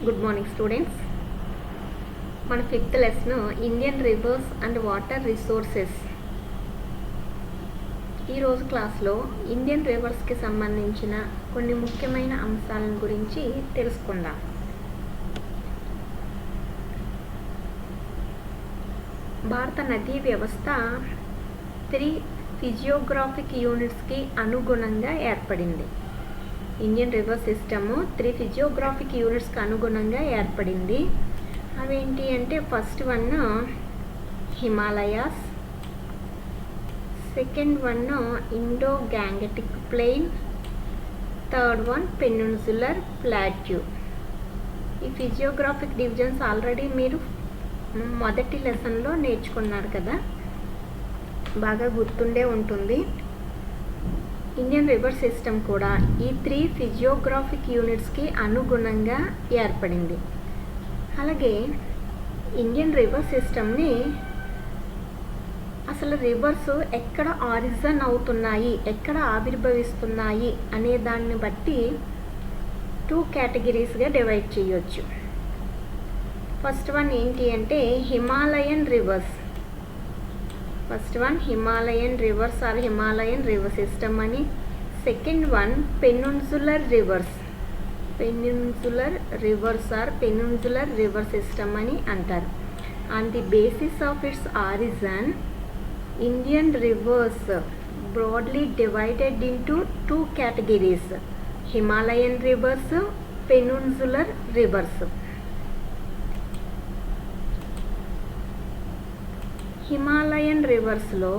Good morning students. మన 5th lesson Indian reverse and water resources. ఈరోజు క్లాస్లో Indian రివర్స్కి సంబంధించిన కొన్ని ముఖ్యమైన అంశాలను గురించి తెలుసుకుందాం. భారత నదీ వ్యవస్థ 3 ఫిజియోగ్రాఫిక్ యూనిట్స్కి అనుగుణంగా ఏర్పడింది. ఇండియన్ రివర్ సిస్టమ్ 3 ఫిజియోగ్రాఫిక్ యూనిట్స్కి అనుగుణంగా ఏర్పడింది. అవేంటి అంటే first one Himalayas, second one Indo Gangetic plain, third one peninsular plateau. ఈ ఫిజియోగ్రాఫిక్ డివిజన్స్ ఆల్రెడీ మీరు మొదటి లెసన్లో నేర్చుకున్నారు కదా, బాగా గుర్తుండే ఉంటుంది. ఇండియన్ రివర్ సిస్టమ్ కూడా ఈ 3 ఫిజియోగ్రాఫిక్ యూనిట్స్కి అనుగుణంగా ఏర్పడింది. అలాగే ఇండియన్ రివర్ సిస్టమ్ని అసలు రివర్స్ ఎక్కడ ఆరిజిన్ అవుతున్నాయి, ఎక్కడ ఆవిర్భవిస్తున్నాయి అనే దాన్ని బట్టి 2 కేటగిరీస్గా డివైడ్ చేయొచ్చు. ఫస్ట్ వన్ ఏంటి అంటే Himalayan rivers. First one Himalayan rivers or Himalayan river system అని, second one peninsular rivers. Peninsular rivers or peninsular river system అని అంటారు. On the basis of its origin, Indian rivers broadly divided into 2 categories, Himalayan rivers, peninsular rivers. Himalayan రివర్స్లో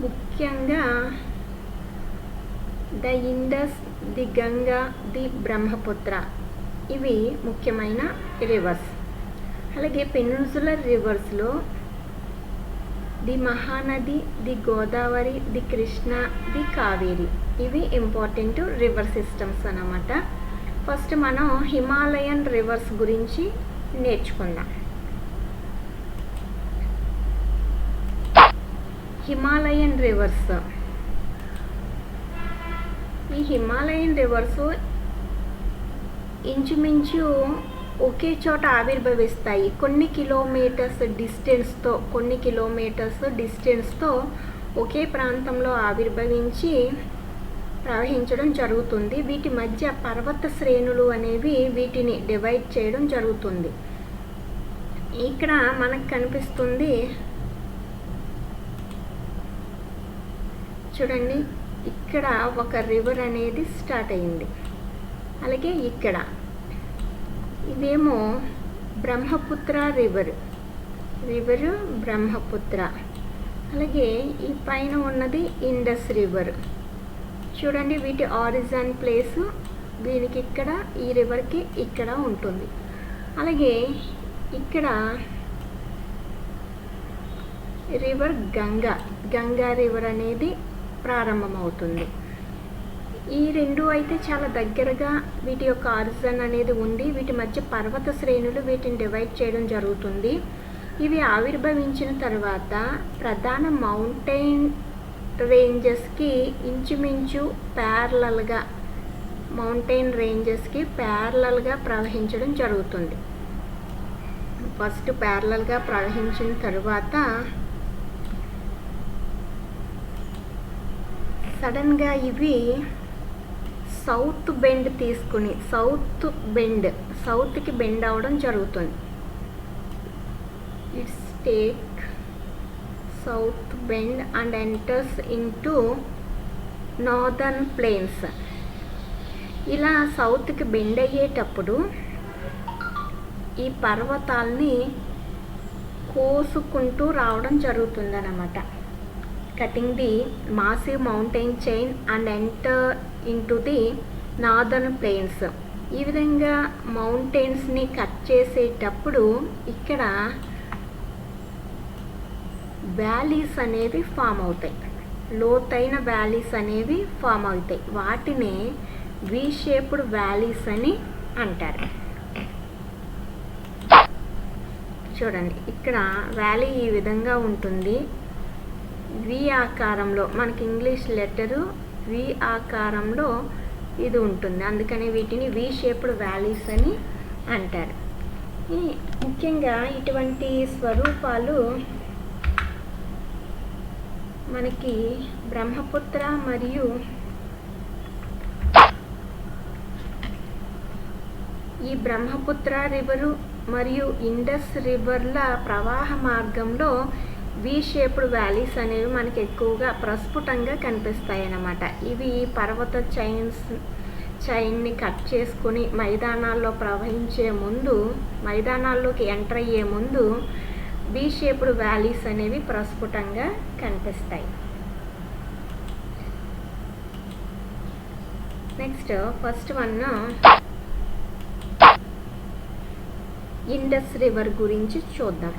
ముఖ్యంగా the Indus, the Ganga, the Brahmaputra ఇవి ముఖ్యమైన rivers. అలాగే peninsular రివర్స్లో the Mahanadi, the Godavari, the Krishna, the Kaveri ఇవి important river systems అన్నమాట. ఫస్ట్ మనం Himalayan reverse గురించి నేర్చుకుందాం. హిమాలయన్ రివర్స్, ఈ హిమాలయన్ రివర్స్ ఇంచుమించు ఒకే చోట ఆవిర్భవిస్తాయి. కొన్ని కిలోమీటర్స్ డిస్టెన్స్తో ఒకే ప్రాంతంలో ఆవిర్భవించి ప్రవహించడం జరుగుతుంది. వీటి మధ్య పర్వత శ్రేణులు అనేవి వీటిని డివైడ్ చేయడం జరుగుతుంది. ఇక్కడ మనకు కనిపిస్తుంది చూడండి, ఇక్కడ ఒక రివర్ అనేది స్టార్ట్ అయింది. అలాగే ఇక్కడ ఇదేమో బ్రహ్మపుత్ర రివర్ బ్రహ్మపుత్ర. అలాగే ఈ పైన ఉన్నది ఇండస్ రివర్. చూడండి వీటి ఆరిజిన్ ప్లేసు దీనికి ఇక్కడ, ఈ రివర్కి ఇక్కడ ఉంటుంది. అలాగే ఇక్కడ రివర్ గంగా రివర్ అనేది ప్రారంభమవుతుంది. ఈ రెండు అయితే చాలా దగ్గరగా వీటి యొక్క ఆరిజిన్ అనేది ఉంది. వీటి మధ్య పర్వత శ్రేణులు వీటిని డివైడ్ చేయడం జరుగుతుంది. ఇవి ఆవిర్భవించిన తర్వాత ప్రధాన మౌంటైన్ రేంజెస్కి ఇంచుమించు ప్యారలల్గా ప్రవహించడం జరుగుతుంది. ఫస్ట్ ప్యారలల్గా ప్రవహించిన తర్వాత సడన్గా ఇవి సౌత్ బెండ్ తీసుకుని సౌత్కి బెండ్ అవడం జరుగుతుంది. It's take south bend and enters into northern plains. ఇలా సౌత్కి బెండ్ అయ్యేటప్పుడు ఈ పర్వతాల్ని కోసుకుంటూ రావడం జరుగుతుంది అన్నమాట. cutting the massive mountain chain and enter into the northern plains. ఈ విధంగా మౌంటైన్స్ని కట్ చేసేటప్పుడు ఇక్కడ వ్యాలీస్ అనేవి ఫామ్ అవుతాయి, లోతైన వ్యాలీస్ అనేవి ఫామ్ అవుతాయి. వాటిని వి షేప్డ్ వ్యాలీస్ అని అంటారు. చూడండి ఇక్కడ వ్యాలీ ఈ విధంగా ఉంటుంది. వి ఆకారంలో, మనకి ఇంగ్లీష్ లెటరు వి ఆకారంలో ఇది ఉంటుంది. అందుకని వీటిని వి షేప్డ్ వ్యాలీస్ అని అంటారు. ముఖ్యంగా ఇటువంటి స్వరూపాలు మనకి బ్రహ్మపుత్ర మరియు ఈ బ్రహ్మపుత్ర రివరు మరియు ఇండస్ రివర్ల ప్రవాహ మార్గంలో వి షేప్డ్ వ్యాలీస్ అనేవి మనకి ఎక్కువగా ప్రస్ఫుటంగా కనిపిస్తాయి అన్నమాట. ఇవి పర్వత చైన్ని కట్ చేసుకుని మైదానాల్లో ప్రవహించే ముందు, మైదానాల్లోకి ఎంటర్ అయ్యే ముందు వి షేప్డ్ వ్యాలీస్ అనేవి ప్రస్ఫుటంగా కనిపిస్తాయి. Next first one Indus river గురించి చూద్దాం.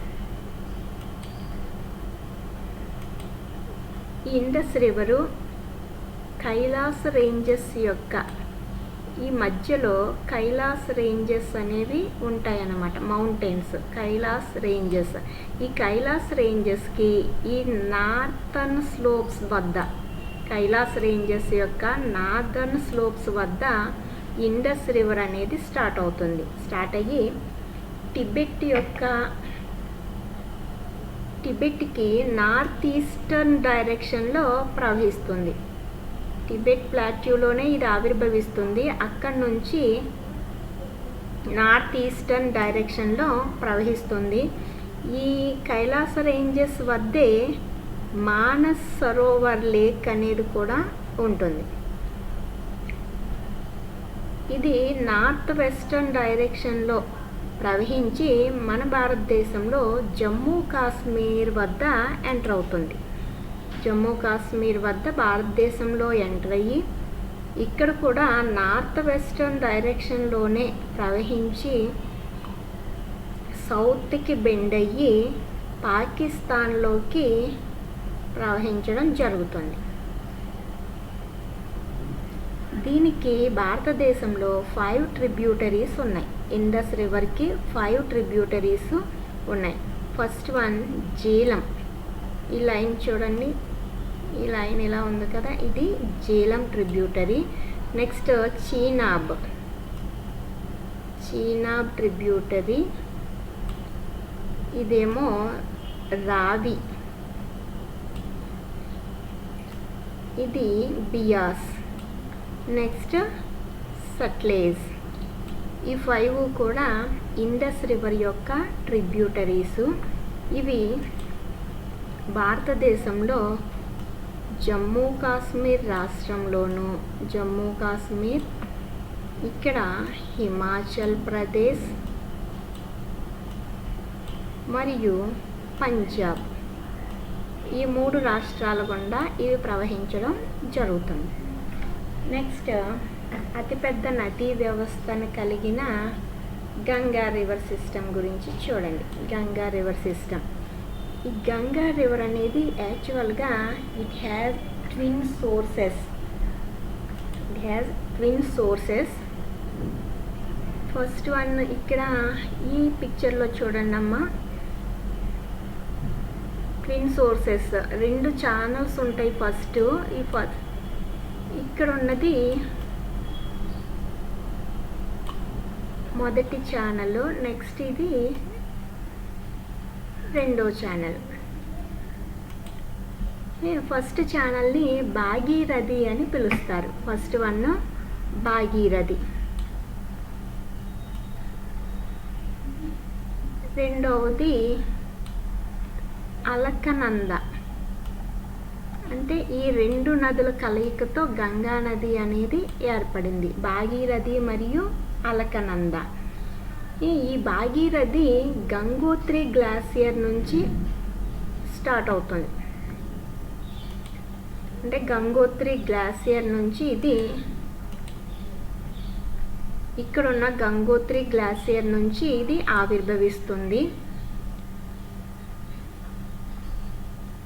ఈ ఇండస్ రివరు కైలాస రేంజెస్ యొక్క ఈ మధ్యలో కైలాస్ రేంజెస్ అనేవి ఉంటాయన్నమాట. Mountains Kailash ranges. ఈ కైలాస్ రేంజెస్కి ఈ నార్థన్ స్లోప్స్ వద్ద, కైలాస్ రేంజెస్ యొక్క నార్థన్ స్లోప్స్ వద్ద ఇండస్ రివర్ అనేది స్టార్ట్ అవుతుంది. స్టార్ట్ అయ్యి టిబెట్కి నార్త్ ఈస్టర్న్ డైరెక్షన్లో ప్రవహిస్తుంది. టిబెట్ ప్లాట్యూలోనే ఇది ఆవిర్భవిస్తుంది. అక్కడి నుంచి నార్త్ ఈస్టర్న్ డైరెక్షన్లో ప్రవహిస్తుంది. ఈ కైలాస రేంజెస్ వద్దే మానస్ సరోవర్ లేక్ అనేది కూడా ఉంటుంది. ఇది నార్త్ వెస్టర్న్ డైరెక్షన్లో ప్రవహించి మన భారతదేశంలో జమ్మూ కాశ్మీర్ వద్ద ఎంటర్ అవుతుంది. జమ్మూ కాశ్మీర్ వద్ద భారతదేశంలో ఎంటర్ అయ్యి ఇక్కడ కూడా నార్త్ వెస్టర్న్ డైరెక్షన్లోనే ప్రవహించి సౌత్కి బెండ్ అయ్యి పాకిస్తాన్లోకి ప్రవహించడం జరుగుతుంది. దీనికి భారతదేశంలో 5 ట్రిబ్యూటరీస్ ఉన్నాయి. ఇండస్ రివర్కి 5 ట్రిబ్యూటరీస్ ఉన్నాయి. First one Jhelum. ఈ లైన్ చూడండి, ఈ లైన్ ఇలా ఉంది కదా, ఇది Jhelum tributary. Next Chenab tributary. ఇదేమో రావి. ఇది బియాస్. నెక్స్ట్ సట్లేజ్. ఈ 5 కూడా ఇండస్ రివర్ యొక్క ట్రిబ్యూటరీస్. ఇవి భారతదేశంలో జమ్మూ కాశ్మీర్ రాష్ట్రంలోను, జమ్మూ కాశ్మీర్, ఇక్కడ హిమాచల్ ప్రదేశ్ మరియు పంజాబ్, ఈ 3 రాష్ట్రాల గుండా ఇవి ప్రవహించడం జరుగుతుంది. నెక్స్ట్ అతిపెద్ద నదీ వ్యవస్థను కలిగిన గంగా రివర్ సిస్టమ్ గురించి చూడండి. Ganga river system. ఈ గంగా రివర్ అనేది యాక్చువల్గా it has twin sources. First one ఇక్కడ ఈ పిక్చర్లో చూడండి అమ్మా, ట్విన్ సోర్సెస్ 2 ఛానల్స్ ఉంటాయి. ఫస్ట్ ఇక్కడ ఉన్నది మొదటి ఛానల్, నెక్స్ట్ ఇది రెండో ఛానల్. ఫస్ట్ ఛానల్ని భాగీరథి అని పిలుస్తారు. First one Bhagirathi. రెండవది అలకనంద. అంటే ఈ 2 నదుల కలయికతో గంగా నది అనేది ఏర్పడింది, భాగీరథి మరియు అలకనంద. ఈ భాగీరథి గంగోత్రి గ్లాసియర్ నుంచి స్టార్ట్ అవుతుంది. అంటే గంగోత్రి గ్లాసియర్ నుంచి ఇది ఇక్కడున్న గంగోత్రి గ్లాసియర్ నుంచి ఇది ఆవిర్భవిస్తుంది.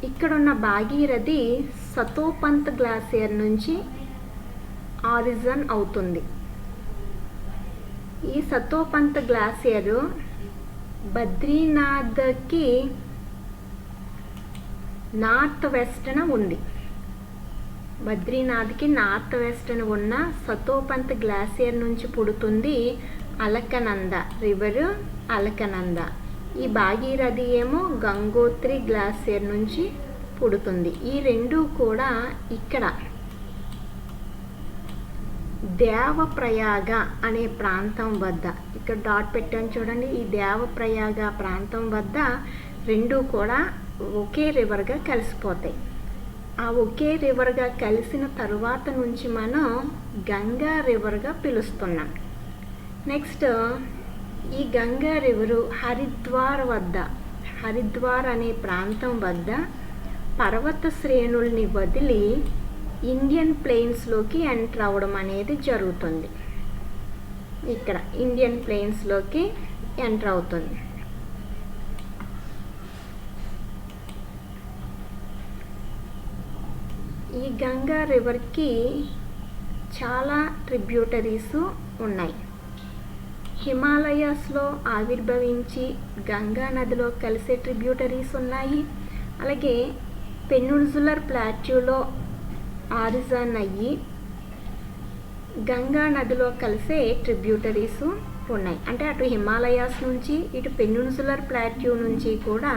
ఇక్కడున్న భాగీరథి సతోపంత్ గ్లాసియర్ నుంచి ఆరిజిన్ అవుతుంది. ఈ సతోపంత్ గ్లాసియర్ బద్రీనాథ్కి నార్త్ వెస్ట్న ఉంది. బద్రీనాథ్కి నార్త్ వెస్టర్న్ ఉన్న సతోపంత్ గ్లాసియర్ నుంచి పుడుతుంది అలకనంద రివర్. అలకనంద. ఈ భాగీరథి ఏమో గంగోత్రి గ్లాసియర్ నుంచి పుడుతుంది. ఈ రెండు కూడా ఇక్కడ దేవప్రయాగ అనే ప్రాంతం వద్ద, ఇక్కడ డాట్ పెట్టాను చూడండి, ఈ దేవప్రయాగ ప్రాంతం వద్ద రెండు కూడా ఒకే రివర్గా కలిసిపోతాయి. ఆ ఒకే రివర్గా కలిసిన తరువాత నుంచి మనం గంగా రివర్గా పిలుస్తున్నాం. నెక్స్ట్ ఈ గంగా రివరు హరిద్వార్ వద్ద, హరిద్వార్ అనే ప్రాంతం వద్ద పర్వత శ్రేణుల్ని వదిలి ఇండియన్ ప్లెయిన్స్లోకి ఎంటర్ అవ్వడం అనేది జరుగుతుంది. ఇక్కడ ఇండియన్ ప్లెయిన్స్లోకి ఎంటర్ అవుతుంది. ఈ గంగా రివర్కి చాలా ట్రిబ్యూటరీస్ ఉన్నాయి. హిమాలయాస్లో ఆవిర్భవించి గంగా నదిలో కలిసే ట్రిబ్యూటరీస్ ఉన్నాయి. అలాగే పెనిన్సులర్ ప్లాట్యూలో ఆరిజాన్ అయ్యి గంగా నదిలో కలిసే ట్రిబ్యూటరీస్ ఉన్నాయి. అంటే అటు హిమాలయాస్ నుంచి ఇటు పెనిన్సులర్ ప్లాట్యూ నుంచి కూడా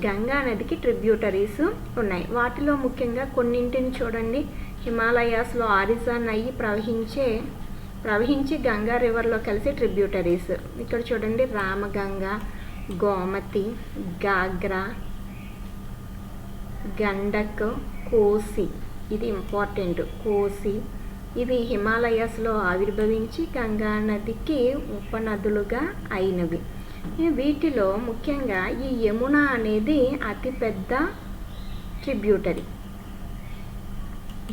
గంగా నదికి ట్రిబ్యూటరీస్ ఉన్నాయి. వాటిలో ముఖ్యంగా కొన్నింటిని చూడండి. హిమాలయాస్లో ఆరిజాన్ అయ్యి ప్రవహించి గంగా రివర్లో కలిసి ట్రిబ్యూటరీస్. ఇక్కడ చూడండి, రామగంగా, గోమతి, గాగ్రా, గండక్, కోసి. ఇది ఇంపార్టెంట్. కోసి ఇవి హిమాలయాస్లో ఆవిర్భవించి గంగా నదికి ఉపనదులుగా అయినవి. వీటిలో ముఖ్యంగా ఈ యమున అనేది అతిపెద్ద ట్రిబ్యూటరీ.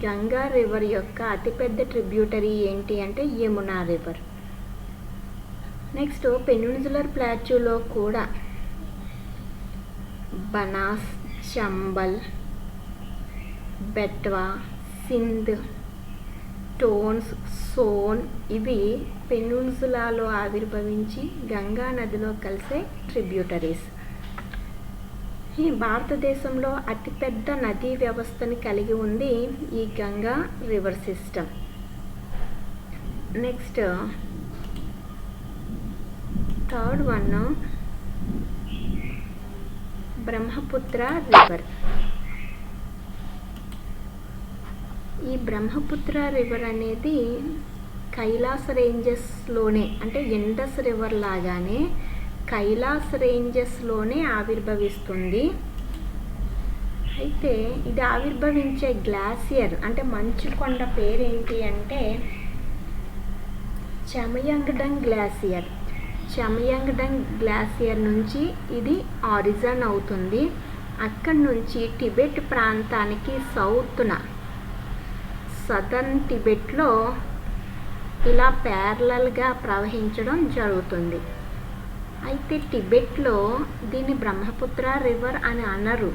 గంగా రివర్ యొక్క అతిపెద్ద ట్రిబ్యూటరీ ఏంటి అంటే యమునా రివర్. నెక్స్ట్ పెనిన్సులర్ ప్లాట్యూలో కూడా బనాస్, చంబల్, బెట్వా, సింధ్, టోన్స్, సోన్ ఇవి పెనిన్సులాలో ఆవిర్భవించి గంగా నదిలో కలిసే ట్రిబ్యూటరీస్. ఈ భారతదేశంలో అతిపెద్ద నదీ వ్యవస్థని కలిగి ఉంది ఈ Ganga river system. Next third one Brahmaputra river. ఈ బ్రహ్మపుత్ర రివర్ అనేది కైలాస్ రేంజెస్లోనే, అంటే ఇండస్ రివర్ లాగానే కైలాస్ రేంజెస్లోనే ఆవిర్భవిస్తుంది. అయితే ఇది ఆవిర్భవించే గ్లాసియర్ అంటే మంచు కొండ పేరేంటి అంటే చమయంగ్డంగ్ గ్లాసియర్. చమయంగ్డంగ్ గ్లాసియర్ నుంచి ఇది ఆరిజిన్ అవుతుంది. అక్కడి నుంచి టిబెట్ ప్రాంతానికి సౌత్న సదర్న్ టిబెట్లో ఇలా ప్యారలల్గా ప్రవహించడం జరుగుతుంది. అయితే టిబెట్లో దీన్ని బ్రహ్మపుత్ర రివర్ అని అనరు,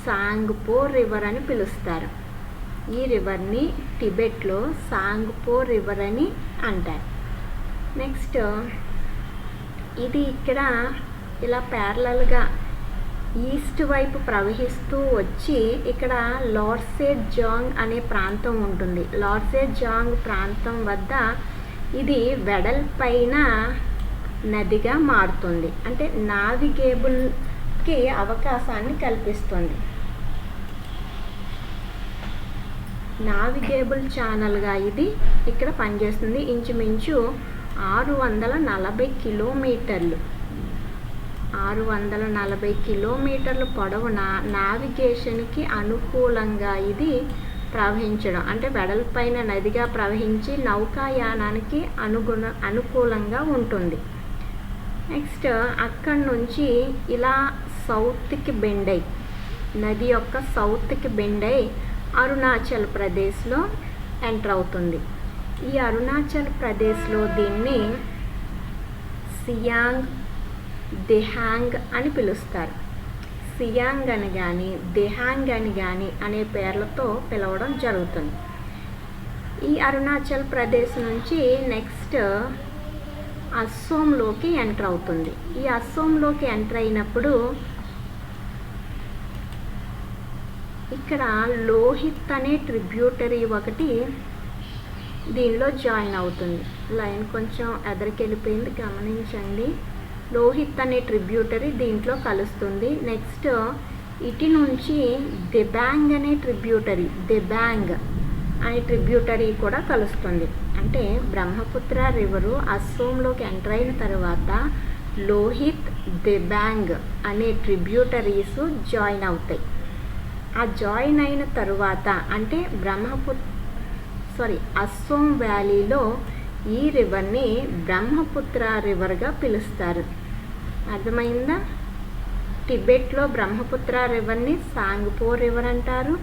సాంగ్పో రివర్ అని పిలుస్తారు. ఈ రివర్ని టిబెట్లో సాంగ్పో రివర్ అని అంటారు. నెక్స్ట్ ఇది ఇక్కడ ఇలా ప్యారలల్గా ఈస్ట్ వైపు ప్రవహిస్తూ వచ్చి ఇక్కడ లార్సే జాంగ్ అనే ప్రాంతం ఉంటుంది. లార్సే జాంగ్ ప్రాంతం వద్ద ఇది వెడల్పైన నదిగా మారుతుంది. అంటే నావిగేబుల్కి అవకాశాన్ని కల్పిస్తుంది. నావిగేబుల్ ఛానల్గా ఇది ఇక్కడ పనిచేస్తుంది. ఇంచుమించు 640 కిలోమీటర్లు 640 కిలోమీటర్ల పొడవున నావిగేషన్కి అనుకూలంగా ఇది ప్రవహించడం, అంటే వెడల్పైన నదిగా ప్రవహించి నౌకాయానానికి అనుకూలంగా ఉంటుంది. నెక్స్ట్ అక్కడి నుంచి ఇలా సౌత్కి బెండ్ అయ్యి, నది యొక్క సౌత్కి బెండ్ అయ్యి అరుణాచల్ ప్రదేశ్లో ఎంటర్ అవుతుంది. ఈ అరుణాచల్ ప్రదేశ్లో దీన్ని సియాంగ్ దెహాంగ్ అని పిలుస్తారు. సియాంగ్ అని కానీ దెహాంగ్ అని కానీ అనే పేర్లతో పిలవడం జరుగుతుంది. ఈ అరుణాచల్ ప్రదేశ్ నుంచి నెక్స్ట్ అస్సోంలోకి ఎంటర్ అవుతుంది. ఈ అస్సోంలోకి ఎంటర్ అయినప్పుడు ఇక్కడ లోహిత్ అనే ట్రిబ్యూటరీ ఒకటి దీనిలో జాయిన్ అవుతుంది. లైన్ కొంచెం ఎదరికెళ్ళిపోయింది, గమనించండి. లోహిత్ అనే ట్రిబ్యూటరీ దీంట్లో కలుస్తుంది. నెక్స్ట్ ఇటు నుంచి దెబాంగ్ అనే ట్రిబ్యూటరీ కూడా కలుస్తుంది. అంటే బ్రహ్మపుత్ర రివరు అస్సోంలోకి ఎంటర్ అయిన తర్వాత లోహిత్, దెబాంగ్ అనే ట్రిబ్యూటరీస్ జాయిన్ అవుతాయి. ఆ జాయిన్ అయిన తరువాత అంటే అస్సోం వ్యాలీలో ఈ రివర్ని బ్రహ్మపుత్ర రివర్గా పిలుస్తారు. అర్థమైందా? టిబెట్లో బ్రహ్మపుత్ర రివర్ని సాంగ్పో రివర్ అంటారు.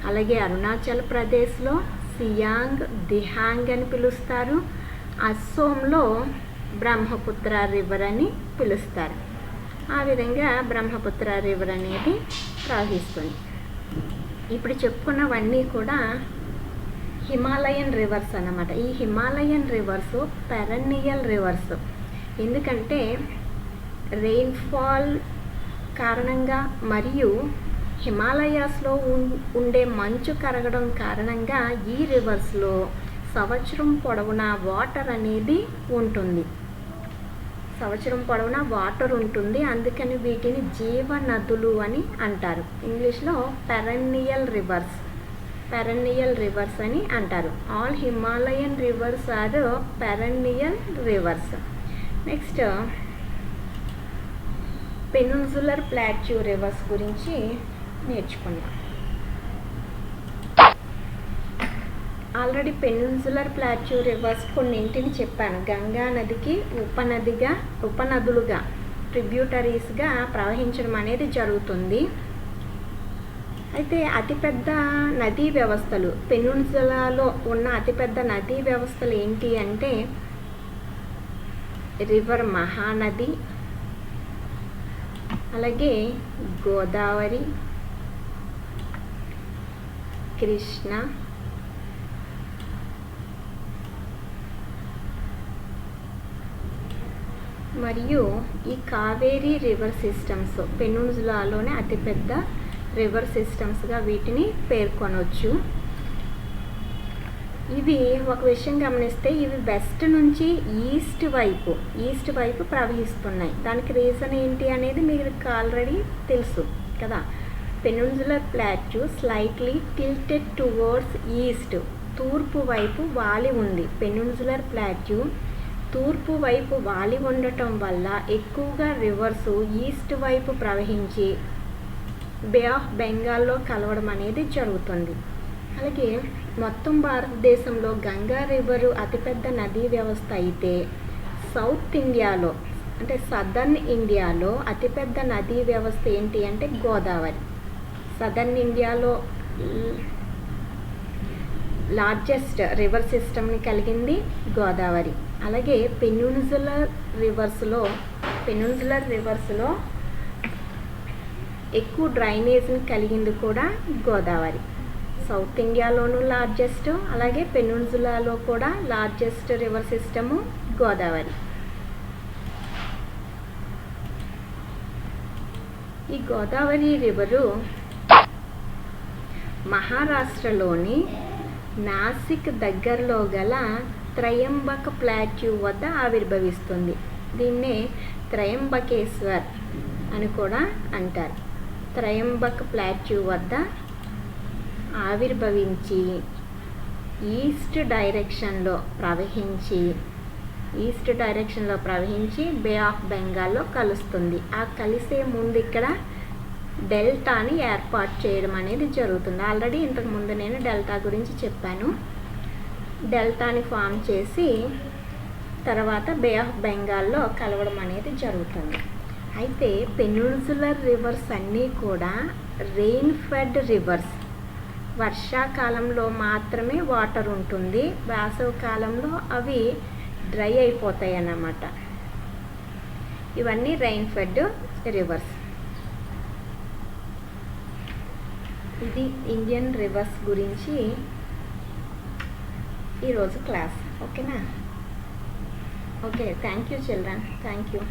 అలాగే అరుణాచల్ ప్రదేశ్లో సియాంగ్ దిహాంగ్ అని పిలుస్తారు. అస్సోంలో బ్రహ్మపుత్ర రివర్ అని పిలుస్తారు. ఆ విధంగా బ్రహ్మపుత్ర రివర్ అనేది ప్రవహిస్తుంది. ఇప్పుడు చెప్పుకున్నవన్నీ కూడా హిమాలయన్ రివర్స్ అన్నమాట. ఈ హిమాలయన్ రివర్స్ పెరన్నియల్ రివర్స్. ఎందుకంటే రెయిన్ఫాల్ కారణంగా మరియు హిమాలయాస్లో ఉండే మంచు కరగడం కారణంగా ఈ రివర్స్లో సంవత్సరం పొడవునా వాటర్ అనేది ఉంటుంది. అందుకని వీటిని జీవ నదులు అని అంటారు. ఇంగ్లీష్లో పెరన్నియల్ రివర్స్ అని అంటారు. All Himalayan rivers are perennial rivers. Next peninsular plateau rivers గురించి నేర్చుకుందాం. ఆల్రెడీ పెనిన్సులర్ ప్లాట్యూ రివర్స్ కొన్నింటిని చెప్పాను. గంగా నదికి ఉపనదులుగా ట్రిబ్యూటరీస్గా ప్రవహించడం అనేది జరుగుతుంది. అయితే అతిపెద్ద నదీ వ్యవస్థలు పెనిన్సులాలో ఉన్న అతిపెద్ద నదీ వ్యవస్థలు ఏంటి అంటే రివర్ మహానది, అలాగే గోదావరి, కృష్ణ, మరియు ఈ కావేరీ రివర్ సిస్టమ్స్ పెనిన్సులాలోనే అతిపెద్ద రివర్ సిస్టమ్స్గా వీటిని పేర్కొనవచ్చు. ఇవి ఒక విషయం గమనిస్తే ఇవి వెస్ట్ నుంచి ఈస్ట్ వైపు ప్రవహిస్తున్నాయి. దానికి రీజన్ ఏంటి అనేది మీకు ఆల్రెడీ తెలుసు కదా. Peninsular plateau slightly tilted towards east, తూర్పు వైపు వాలి ఉంది. పెనిన్సులర్ ప్లాట్యూ తూర్పు వైపు వాలి ఉండటం వల్ల ఎక్కువగా రివర్స్ ఈస్ట్ వైపు ప్రవహించి బే ఆఫ్ బెంగాల్లో కలవడం అనేది జరుగుతుంది. అలాగే మొత్తం భారతదేశంలో గంగా రివరు అతిపెద్ద నదీ వ్యవస్థ అయితే సౌత్ ఇండియాలో అంటే సదర్న్ ఇండియాలో అతిపెద్ద నదీ వ్యవస్థ ఏంటి అంటే గోదావరి. సదర్న్ ఇండియాలో లార్జెస్ట్ రివర్ సిస్టమ్ని కలిగింది గోదావరి. అలాగే పెనిన్సులర్ రివర్స్లో ఎక్కువ డ్రైనేజ్ని కలిగింది కూడా గోదావరి. సౌత్ ఇండియాలోనూ లార్జెస్ట్, అలాగే పెనిన్సులాలో కూడా లార్జెస్ట్ రివర్ సిస్టము గోదావరి. ఈ గోదావరి రివరు మహారాష్ట్రలోని నాసిక్ దగ్గరలో గల త్రయంబక ప్లాట్యూ వద్ద ఆవిర్భవిస్తుంది. దీన్నే త్రయంబకేశ్వర్ అని కూడా అంటారు. త్రయంబక ప్లాట్యూ వద్ద ఆవిర్భవించి ఈస్ట్ డైరెక్షన్లో ప్రవహించి బే ఆఫ్ బెంగాల్లో కలుస్తుంది. ఆ కలిసే ముందు ఇక్కడ డెల్టాని ఏర్పాటు చేయడం అనేది జరుగుతుంది. ఆల్రెడీ ఇంతకుముందు నేను డెల్టా గురించి చెప్పాను. డెల్టాని ఫామ్ చేసి తర్వాత బే ఆఫ్ బెంగాల్లో కలవడం అనేది జరుగుతుంది. అయితే పెనిన్సులర్ రివర్స్ అన్నీ కూడా రెయిన్ ఫెడ్ రివర్స్. వర్షాకాలంలో మాత్రమే వాటర్ ఉంటుంది, వేసవి కాలంలో అవి డ్రై అయిపోతాయి అన్నమాట. ఇవన్నీ రెయిన్ ఫెడ్ రివర్స్. ఇది ఇండియన్ రివర్స్ గురించి ఈరోజు క్లాస్. ఓకేనా? Okay, thank you children, thank you.